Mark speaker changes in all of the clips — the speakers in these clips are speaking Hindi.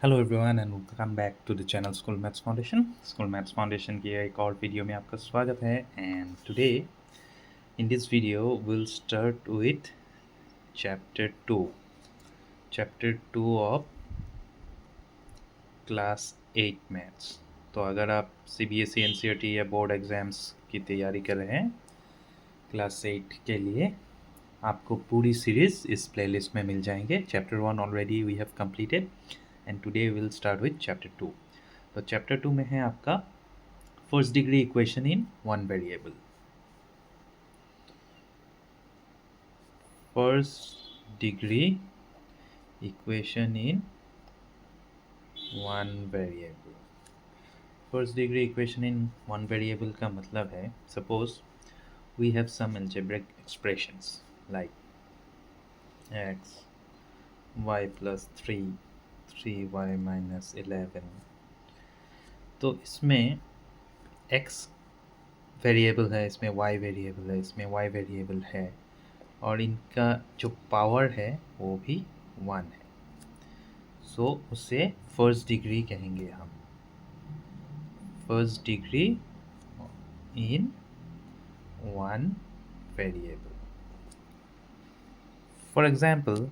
Speaker 1: Hello everyone and welcome back to the channel school maths foundation. School maths foundation की एक और वीडियो में आपका स्वागत है। And today in this video will start with chapter 2 of class 8 maths. तो अगर आप सीबीएसई एनसीईआरटी या बोर्ड एग्जाम्स की तैयारी कर रहे हैं क्लास 8 के लिए, आपको पूरी सीरीज इस प्लेलिस्ट में मिल जाएंगे। Chapter 1 already we have completed and today will start with chapter 2। तो चैप्टर 2 में है आपका first degree equation in one variable. First degree equation in one variable. First degree equation in one variable का मतलब है, suppose we have some algebraic expressions like x y plus 3y minus 11। तो इसमें x वेरिएबल है, इसमें y वेरिएबल है, इसमें y वेरिएबल है और इनका जो पावर है वो भी 1 है। सो उसे फर्स्ट डिग्री कहेंगे हम। First degree in one variable. For example,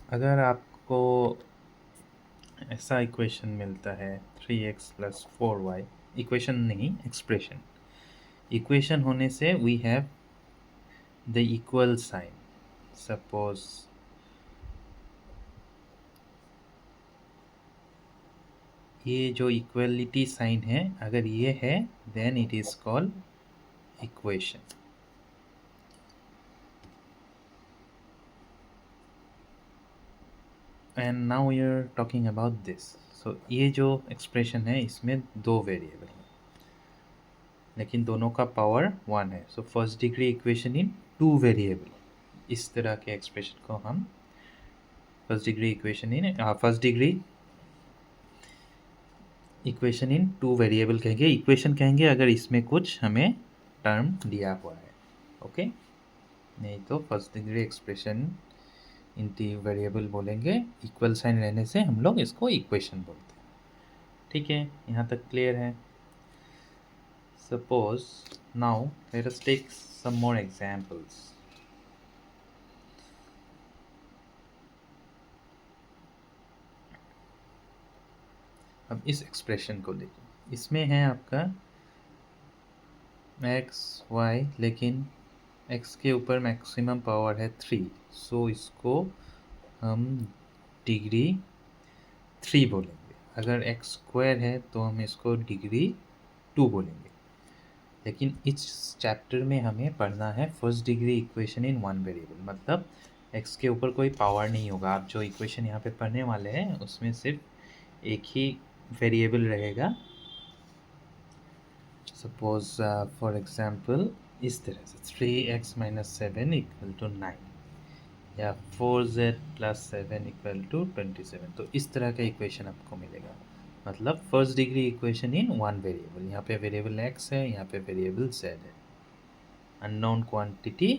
Speaker 1: अगर आपको ऐसा इक्वेशन मिलता है 3x + 4y, इक्वेशन नहीं एक्सप्रेशन, इक्वेशन होने से we have the equal sign. Suppose ये जो इक्वलिटी साइन है, अगर ये है then it is called equation. And now we are talking about this. So ये जो एक्सप्रेशन है इसमें दो वेरिएबल है लेकिन दोनों का पावर 1 है। सो फर्स्ट डिग्री इक्वेशन इन टू वेरिएबल, इस तरह के एक्सप्रेशन को हम फर्स्ट डिग्री इक्वेशन इन टू वेरिएबल कहेंगे। इक्वेशन कहेंगे अगर इसमें कुछ हमें टर्म दिया हुआ है, ओके। नहीं तो first degree expression in two variable बोलेंगे। इक्वल साइन रहने से हम लोग इसको इक्वेशन बोलते हैं। ठीक है, यहाँ तक क्लियर है। Suppose now let us take some more examples. अब इस एक्सप्रेशन को देखिए, इसमें है आपका x y, लेकिन x के ऊपर मैक्सिमम पावर है 3। सो इसको हम डिग्री 3 बोलेंगे। अगर x स्क्वायर है तो हम इसको डिग्री 2 बोलेंगे। लेकिन इस चैप्टर में हमें पढ़ना है first degree equation in one variable, मतलब x के ऊपर कोई पावर नहीं होगा। आप जो इक्वेशन यहाँ पे पढ़ने वाले हैं उसमें सिर्फ एक ही वेरिएबल रहेगा। सपोज फॉर एग्जांपल इस तरह से 3x - 7 = 9 या 4z + 7 = 27। तो इस तरह का इक्वेशन आपको मिलेगा, मतलब first degree equation in one variable. यहाँ पे वेरिएबल x है, यहाँ पे वेरिएबल z है। अननोन क्वांटिटी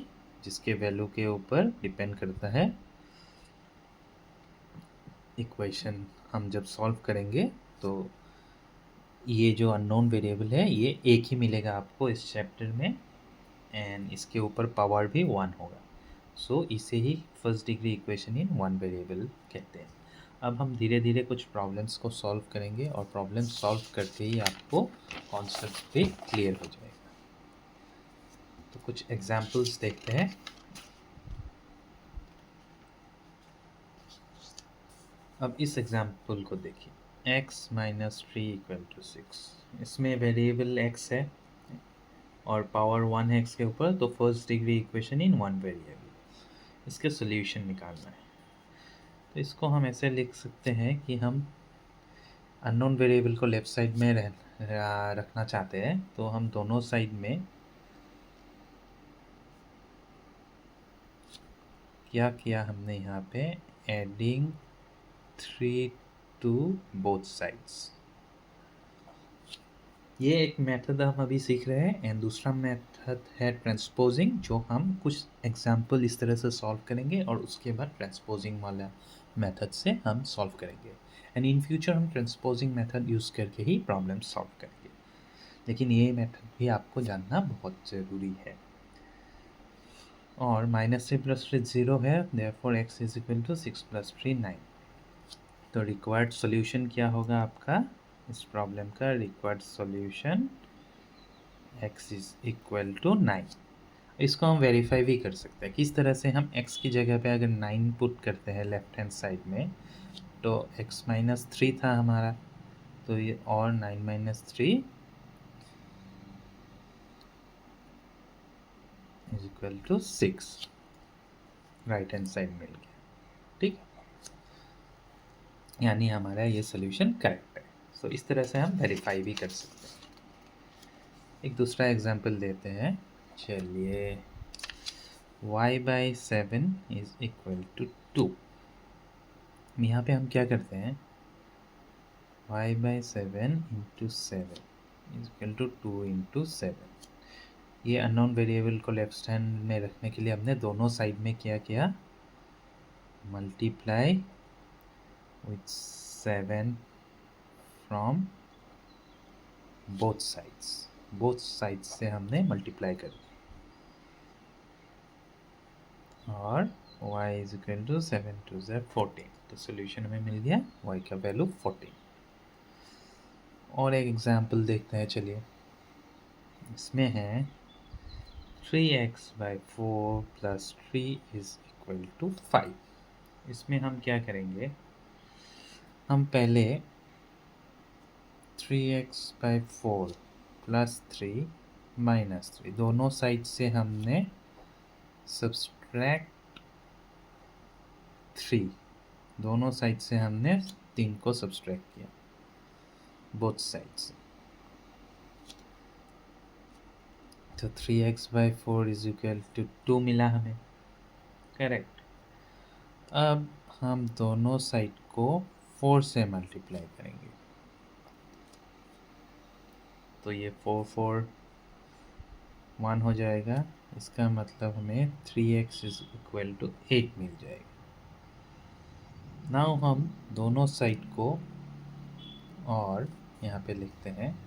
Speaker 1: जिसके वैल्यू के ऊपर डिपेंड करता है इक्वेशन। हम जब सॉल्व करेंगे तो ये जो अननोन वेरिएबल है ये एक ही मिलेगा आपको इस चैप्टर में, एंड इसके ऊपर पावर भी 1 होगा। सो इसे ही first degree equation in one variable कहते हैं। अब हम धीरे धीरे कुछ प्रॉब्लम्स को सॉल्व करेंगे और प्रॉब्लम सॉल्व करते ही आपको कॉन्सेप्ट भी क्लियर हो जाएगा। तो कुछ एग्जांपल्स देखते हैं। अब इस एग्जांपल को देखिए, x - 3 = 6। इसमें वेरिएबल x है और पावर 1 है x के ऊपर, तो first degree equation in one variable. इसके सॉल्यूशन निकालना है। तो इसको हम ऐसे लिख सकते हैं कि हम अननोन वेरिएबल को लेफ्ट साइड में रखना चाहते हैं, तो हम दोनों साइड में क्या किया हमने यहाँ पे, एडिंग 3 टू बोथ साइड्स। ये एक मेथड हम अभी सीख रहे हैं एंड दूसरा मेथड है ट्रांसपोजिंग, जो हम कुछ एग्जांपल इस तरह से सॉल्व करेंगे और उसके बाद ट्रांसपोजिंग वाला मेथड से हम सॉल्व करेंगे एंड इन फ्यूचर हम ट्रांसपोजिंग मेथड यूज़ करके ही प्रॉब्लम सॉल्व करेंगे, लेकिन ये मेथड भी आपको जानना बहुत ज़रूरी है। और -3 + 3 0 है, therefore x is equal to 6 + 3 9। तो रिक्वायर्ड सॉल्यूशन क्या होगा आपका इस प्रॉब्लम का? Required solution x is equal to 9। इसको हम वेरीफाई भी कर सकते हैं। किस तरह से? हम x की जगह पे अगर 9 पुट करते हैं लेफ्ट हैंड साइड में, तो x - 3 था हमारा, तो ये और 9 - 3 is equal to 6, right hand side मिल गया। ठीक, यानी हमारा ये सोल्यूशन करेक्ट है। सो इस तरह से हम वेरीफाई भी कर सकते हैं। एक दूसरा एग्जांपल देते हैं, चलिए। y/7 is equal to 2। यहाँ पे हम क्या करते हैं? y/7 into 7 is equal to 2 into 7। ये अननोन वेरिएबल को लेफ्ट हैंड में रखने के लिए हमने दोनों साइड में क्या किया? Multiply with 7 from both sides से हमने मल्टीप्लाई कर दिया, और y इज इक्वल टू 7 2 ज़ा 14। तो सोल्यूशन हमें मिल गया y का वैल्यू 14। और एक एग्जांपल देखते हैं, चलिए। इसमें है 3x/4 + 3 इज इक्वल टू 5। इसमें हम क्या करेंगे? हम पहले 3x/4 + 3 - 3 दोनों साइड से हमने सब्सट्रैक्ट 3, दोनों साइड से हमने 3 को सब्सट्रैक्ट किया, बोथ साइड से। तो 3x/4 इज इक्वल टू 2 मिला हमें, करेक्ट। अब हम दोनों साइड को 4 से मल्टीप्लाई करेंगे, तो ये 4 4 1 हो जाएगा। इसका मतलब हमें 3x इज इक्वल टू 8 मिल जाएगा। नाउ हम दोनों साइड को, और यहाँ पे लिखते हैं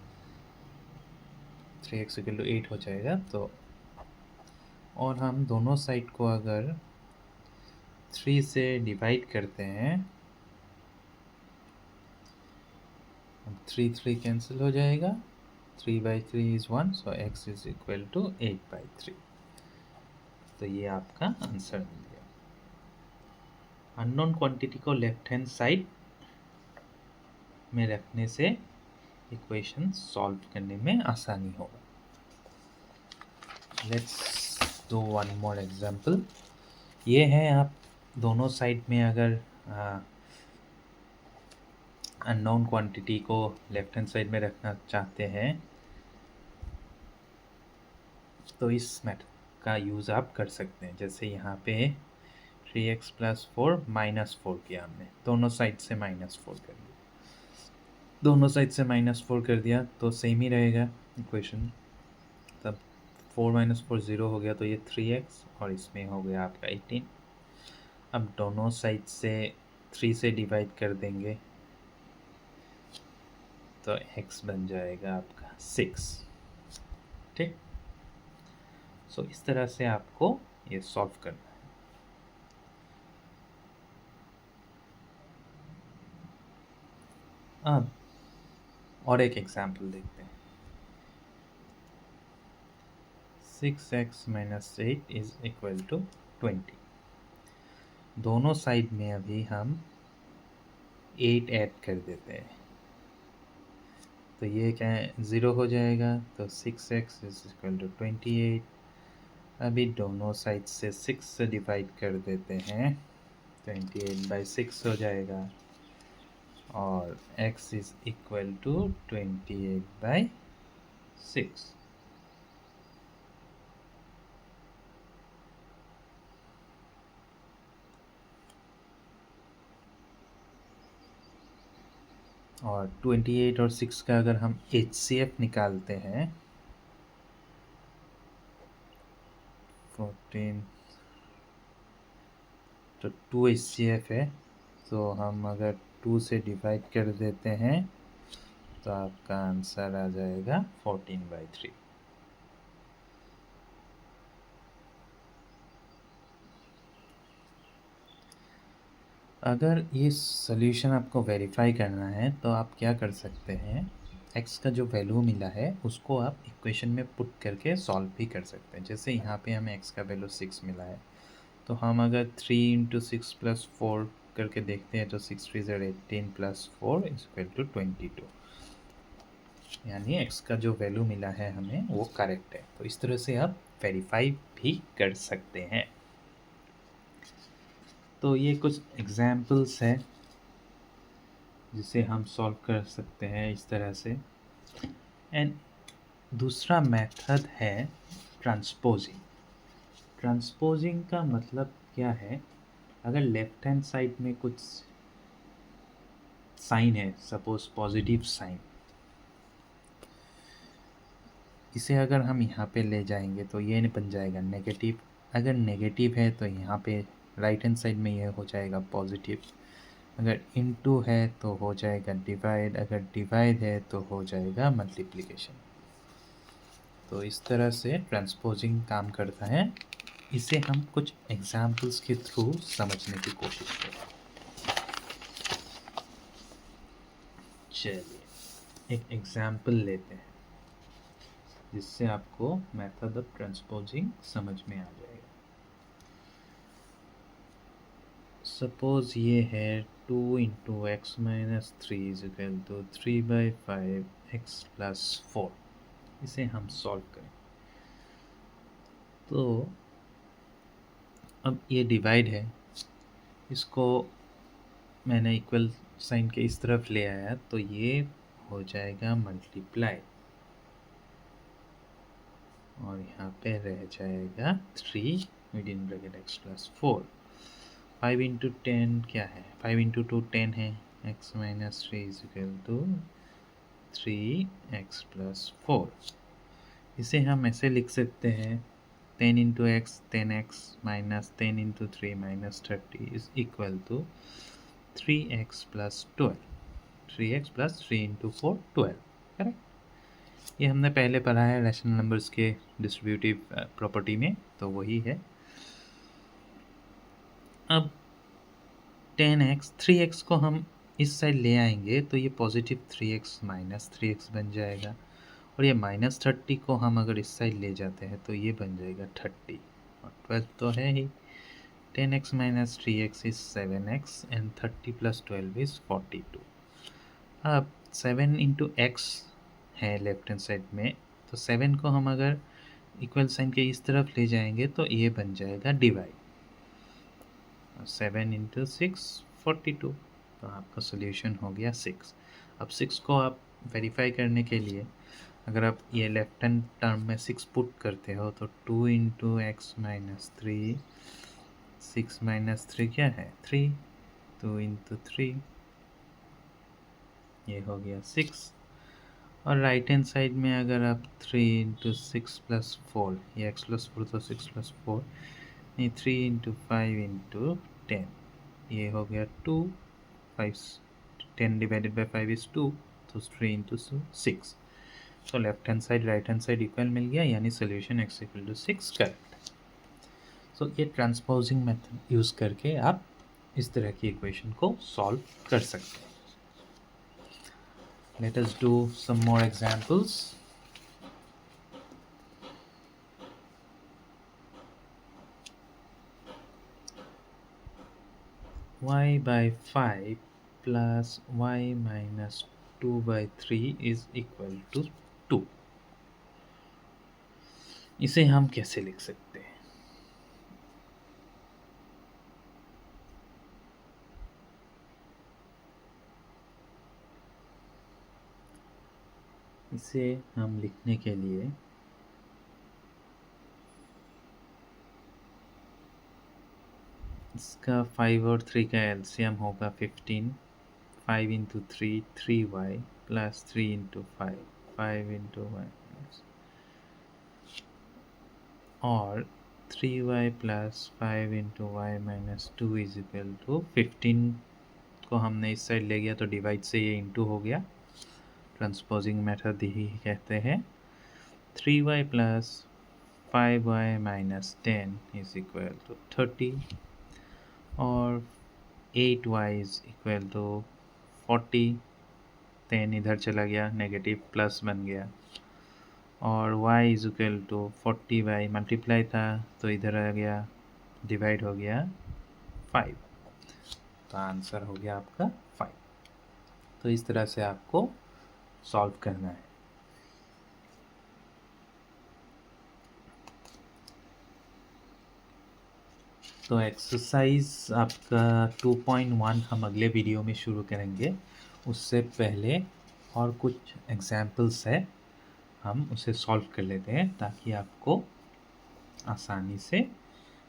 Speaker 1: 3x इक्वल टू 8 हो जाएगा। तो और हम दोनों साइड को अगर 3 से डिवाइड करते हैं, 3 3 कैंसिल हो जाएगा, 3/3 is 1, so x is equal to 8/3। तो ये आपका आंसर मिल गया। अननोन क्वांटिटी को लेफ्ट हैंड साइड में रखने से इक्वेशन सॉल्व करने में आसानी होगा। Let's do one more example. ये है, आप दोनों साइड में अगर अननोन क्वांटिटी को लेफ्ट हैंड साइड में रखना चाहते हैं, तो इस मेथड का यूज़ आप कर सकते हैं। जैसे यहाँ पे 3x + 4 - 4 किया हमने, दोनों साइड से -4 कर दिया, दोनों साइड से -4 कर दिया तो सेम ही रहेगा इक्वेशन। तब 4 - 4 0 हो गया, तो ये 3x और इसमें हो गया आपका 18। अब दोनों साइड से 3 से डिवाइड कर देंगे, तो x बन जाएगा आपका 6। ठीक, सो इस तरह से आपको ये सॉल्व करना है। अब और एक एग्जांपल देखते हैं। 6x - 8 is equal to 20। दोनों साइड में अभी हम 8 ऐड कर देते हैं, तो ये क्या है, 0 हो जाएगा। तो 6x इज इक्वल टू 28। अभी दोनों साइड से 6 से डिवाइड कर देते हैं, 28/6 हो जाएगा, और x इज इक्वल टू 28/6। और 28 और 6 का अगर हम HCF निकालते हैं, 14, तो 2 HCF है, तो हम अगर 2 से डिवाइड कर देते हैं तो आपका आंसर आ जाएगा 14/3। अगर ये सॉल्यूशन आपको वेरीफाई करना है तो आप क्या कर सकते हैं, x का जो वैल्यू मिला है उसको आप इक्वेशन में पुट करके सॉल्व भी कर सकते हैं। जैसे यहाँ पे हमें x का वैल्यू 6 मिला है, तो हम अगर 3 × 6 + 4 करके देखते हैं तो 6 3 = 18 + 4 = 22, यानी x का जो वैल्यू मिला है हमें वो करेक्ट है। तो इस तरह से आप वेरीफाई भी कर सकते हैं। तो ये कुछ एग्जाम्पल्स है जिसे हम सॉल्व कर सकते हैं इस तरह से। एंड दूसरा मेथड है ट्रांसपोजिंग। ट्रांसपोजिंग का मतलब क्या है, अगर लेफ्ट हैंड साइड में कुछ साइन है, सपोज पॉजिटिव साइन, इसे अगर हम यहाँ पे ले जाएंगे तो ये बन जाएगा नेगेटिव। अगर नेगेटिव है तो यहाँ पे राइट हैंड साइड में ये हो जाएगा पॉजिटिव। अगर इनटू है तो हो जाएगा डिवाइड, अगर डिवाइड है तो हो जाएगा मल्टीप्लिकेशन। तो इस तरह से ट्रांसपोजिंग काम करता है। इसे हम कुछ एग्जाम्पल्स के थ्रू समझने की कोशिश करें। चलिए एक एग्जाम्पल लेते हैं जिससे आपको मेथड ऑफ ट्रांसपोजिंग समझ में आ जाएगा। सपोज ये है 2 × x - 3 = 3/5 x + 4। इसे हम सॉल्व करें तो अब ये डिवाइड है, इसको मैंने इक्वल साइन के इस तरफ ले आया तो ये हो जाएगा मल्टीप्लाई, और यहाँ पे रह जाएगा 3 (x + 4). 5 × 10 क्या है, 5 × 2 10 है, x - 3 = 3x + 4। इसे हम ऐसे लिख सकते हैं 10 × x 10x - 10 × 3 - 30 = 3x + 12। 3x + 3 × 4 12, correct. ये हमने पहले पढ़ा है रैशनल नंबर्स के डिस्ट्रीब्यूटिव प्रॉपर्टी में, तो वही है। अब 10x 3x को हम इस साइड ले आएंगे तो ये पॉजिटिव 3x - 3x बन जाएगा, और ये -30 को हम अगर इस साइड ले जाते हैं तो ये बन जाएगा 30, और 12 तो है ही। 10x - 3x is 7x and 30 + 12 is 42। अब 7 × x है लेफ्ट हैंड साइड में, तो 7 को हम अगर इक्वल साइन के इस तरफ ले जाएंगे तो ये बन जाएगा डिवाइड, 7 × 6 42। तो आपका सोल्यूशन हो गया 6। अब 6 को आप वेरीफाई करने के लिए अगर आप ये लेफ्ट हैंड टर्म में 6 पुट करते हो तो 2 × x - 3, 6 - 3 क्या है 3, 2 × 3, ये हो गया 6। और राइट हैंड साइड में अगर आप 3 × 6 + 4, ये x + 4 तो 6 + 4, ये 3 × 5 × 10, ये हो गया 2, 5 10 / 5 is 2, तो 3 × 6। तो left hand side right hand side equal मिल गया, यानी सोल्यूशन x = 6 करेक्ट। सो ये ट्रांसपोजिंग मेथड यूज़ करके आप इस तरह की इक्वेशन को सॉल्व कर सकते हैं। Let us do some more examples. y/5 plus y minus 2/3 is equal to 2। इसे हम कैसे लिख सकते हैं? इसे हम लिखने के लिए इसका 5 और 3 का एलसीएम होगा 15। 5 × 3 3y plus 3 × 5 5 × y, और 3y plus 5 × y minus 2 is equal to 15 इसको हमने इस साइड ले गया तो डिवाइड से ये इंटू हो गया, ट्रांसपोजिंग मेथड ही कहते हैं। 3y plus 5y minus 10 is equal to 30 और 8y इज इक्वल टू 40। 10 इधर चला गया, नेगेटिव प्लस बन गया, और y is equal to 40 multiply था तो इधर आ गया, डिवाइड हो गया 5, तो आंसर हो गया आपका 5। तो इस तरह से आपको सॉल्व करना है। तो एक्सरसाइज आपका 2.1 हम अगले वीडियो में शुरू करेंगे। उससे पहले और कुछ एग्जाम्पल्स है, हम उसे सॉल्व कर लेते हैं ताकि आपको आसानी से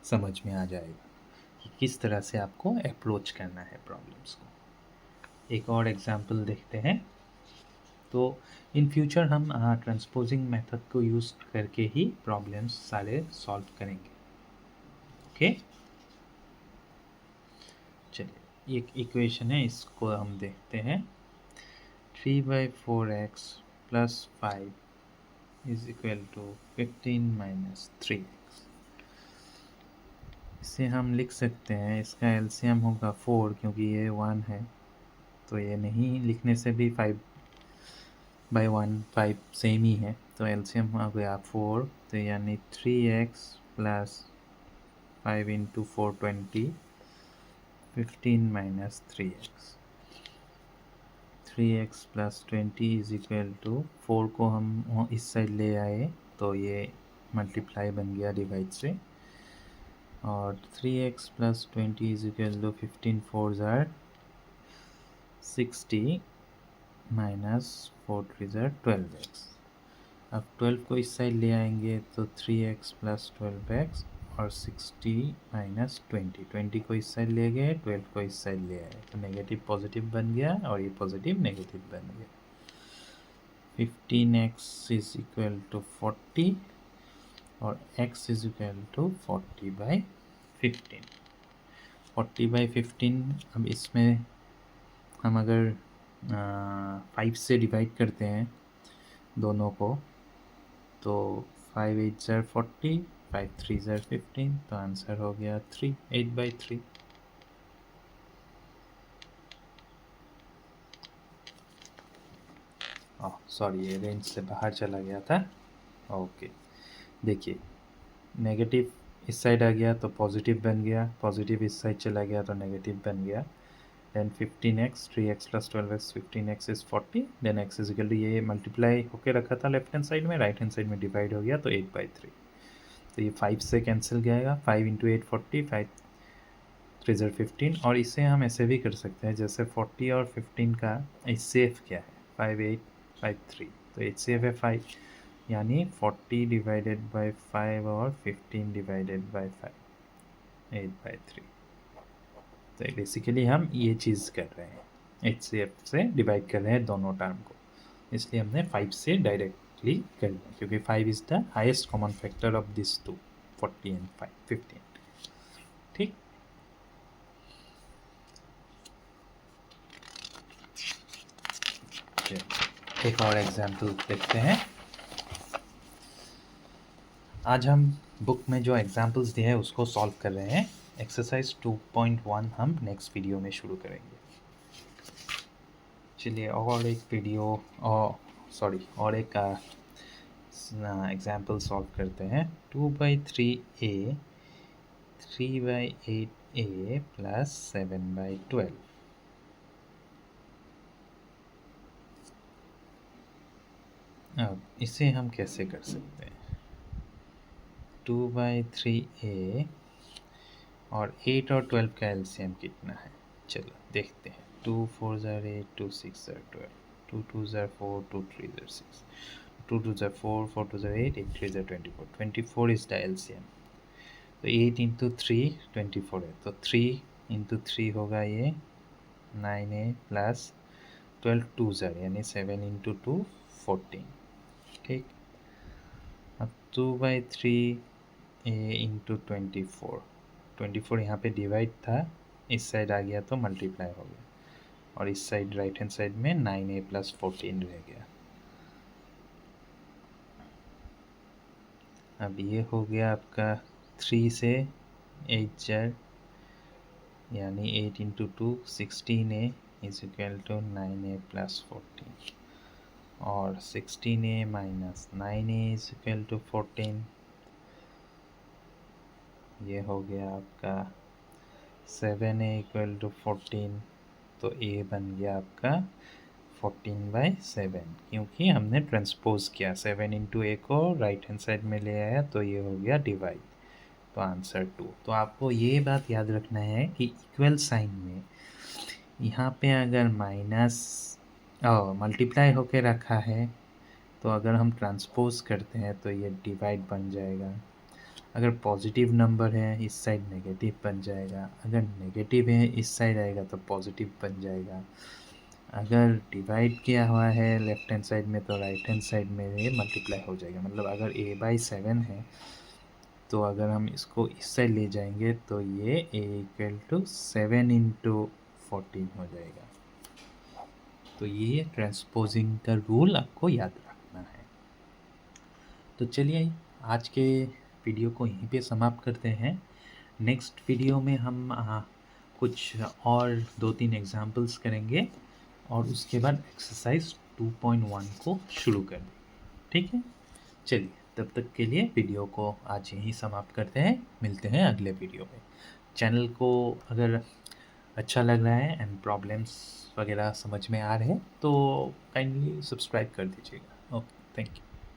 Speaker 1: समझ में आ जाएगा कि किस तरह से आपको अप्रोच करना है प्रॉब्लम्स को। एक और एग्जाम्पल देखते हैं। तो इन फ्यूचर हम ट्रांसपोजिंग मेथड को यूज़ करके ही प्रॉब्लम्स सारे सॉल्व करेंगे। ओके, चलिए एक इक्वेशन है, इसको हम देखते हैं। 3/4x plus 5 is equal to 15 minus 3x। इसे हम लिख सकते हैं, इसका एलसीएम होगा 4, क्योंकि ये 1 है तो ये नहीं लिखने से भी 5/1 5 सेम ही है, तो एलसीएम हो गया 4, तो यानी 3x plus 5 into 4 20, 15 minus 3x। 3x plus 20 is equal to 4 को हम इस साइड ले आए तो ये मल्टीप्लाई बन गया डिवाइड से, और 3x plus 20 is equal to 15 4 ज़ार 60 माइनस 4 3 ज़ार 12x। अब 12 को इस साइड ले आएंगे तो 3x प्लस 12x और 60 माइनस 20 को इस साइड ले गए, 12 को इस साइड ले आए तो नेगेटिव पॉजिटिव बन गया और ये पॉजिटिव नेगेटिव बन गया। 15x इज इक्वल टू 40 और x इज इक्वल टू 40/15। 40/15, अब इसमें हम अगर 5 से डिवाइड करते हैं दोनों को तो 5 8 ज़ार 40, 5 3 ज़ार 15, तो आंसर हो गया 3, 8/3। सॉरी, ये रेंज से बाहर चला गया था। ओके, देखिए नेगेटिव इस साइड आ गया तो पॉजिटिव बन गया, पॉजिटिव इस साइड चला गया तो नेगेटिव बन गया। Then 15x 3x plus 12x 15x is 40, then x is equal to ये मल्टीप्लाई होके रखा था लेफ्ट हैंड साइड में, राइट हैंड साइड में डिवाइड हो गया तो 8/3। तो ये 5 से कैंसिल गएगा, 5 इंटू 8 40, 5 3 ज़ार 15, और इसे हम ऐसे भी कर सकते हैं जैसे 40 और 15 का एच सी एफ क्या है, 5 8 5 3, तो एच सी एफ है 5, यानी 40 डिवाइडेड बाई 5 और 15 डिवाइडेड बाई 5, 8/3। तो बेसिकली हम ये चीज़ कर रहे हैं, एच सी एफ से डिवाइड कर रहे हैं दोनों टर्म को, इसलिए हमने 5 से डायरेक्टली कर लिया क्योंकि 5 is the highest common factor of this two, 40 and 15। ठीक, एक और एग्जाम्पल देखते हैं। आज हम बुक में जो एग्जाम्पल्स दिए हैं उसको सॉल्व कर रहे हैं। एक्सरसाइज 2.1 हम नेक्स्ट वीडियो में शुरू करेंगे। चलिए और एक वीडियो और एक एग्जाम्पल सॉल्व करते हैं। 2/3a 3/8a plus 7/12। अब इसे हम कैसे कर सकते हैं? 2/3a और 8 और 12 का एलसीएम कितना है, चलो देखते हैं। 2 4 ज़ार 8, 2 6 ज़ार 12, 2 2 ज़ार 4, 2 3 ज़ार 6, 2 2 ज़ार 4, 4 2 ज़ार 8, 8 3 ज़ार 24, 24 इज द एलसीएम। तो 8 इंटू 3 24 है, तो 3 इंटू 3 होगा ये 9a प्लस 12 2 ज़ार यानी 7 इंटू 2 14। ठीक, अब 2/3a इंटू 24 यहाँ पे डिवाइड था, इस साइड आ गया तो मल्टीप्लाई हो गया, और इस साइड राइट हैंड साइड में 9a + 14 रह गया। अब ये हो गया आपका 3 से 8 ज़र यानी 8 × 2 16a = 9a + 14 और 16a - 9a = 14। ये हो गया आपका 7a = 14, तो a बन गया आपका 14/7 क्योंकि हमने ट्रांसपोज किया 7 × a को राइट हैंड साइड में ले आया, तो ये हो गया डिवाइड, तो आंसर 2। तो आपको ये बात याद रखना है कि इक्वल साइन में यहाँ पे अगर माइनस मल्टीप्लाई होके रखा है, तो अगर हम ट्रांसपोज करते हैं तो ये डिवाइड बन जाएगा। अगर पॉजिटिव नंबर है इस साइड नेगेटिव बन जाएगा, अगर नेगेटिव है इस साइड आएगा तो पॉजिटिव बन जाएगा। अगर डिवाइड किया हुआ है लेफ्ट हैंड साइड में तो राइट हैंड साइड में ये मल्टीप्लाई हो जाएगा। मतलब अगर a/7 है तो अगर हम इसको इस साइड ले जाएंगे तो ये a = 7 × 14 हो जाएगा। तो ये ट्रांसपोजिंग का रूल आपको याद रखना है। तो चलिए आज के वीडियो को यहीं पे समाप्त करते हैं। नेक्स्ट वीडियो में हम कुछ और 2-3 एग्जांपल्स करेंगे और उसके बाद एक्सरसाइज 2.1 को शुरू कर देंगे। ठीक है, चलिए तब तक के लिए वीडियो को आज यहीं समाप्त करते हैं। मिलते हैं अगले वीडियो में। चैनल को अगर अच्छा लग रहा है एंड प्रॉब्लम्स वगैरह समझ में आ रहे हैं तो काइंडली सब्सक्राइब कर दीजिएगा। Okay, thank you.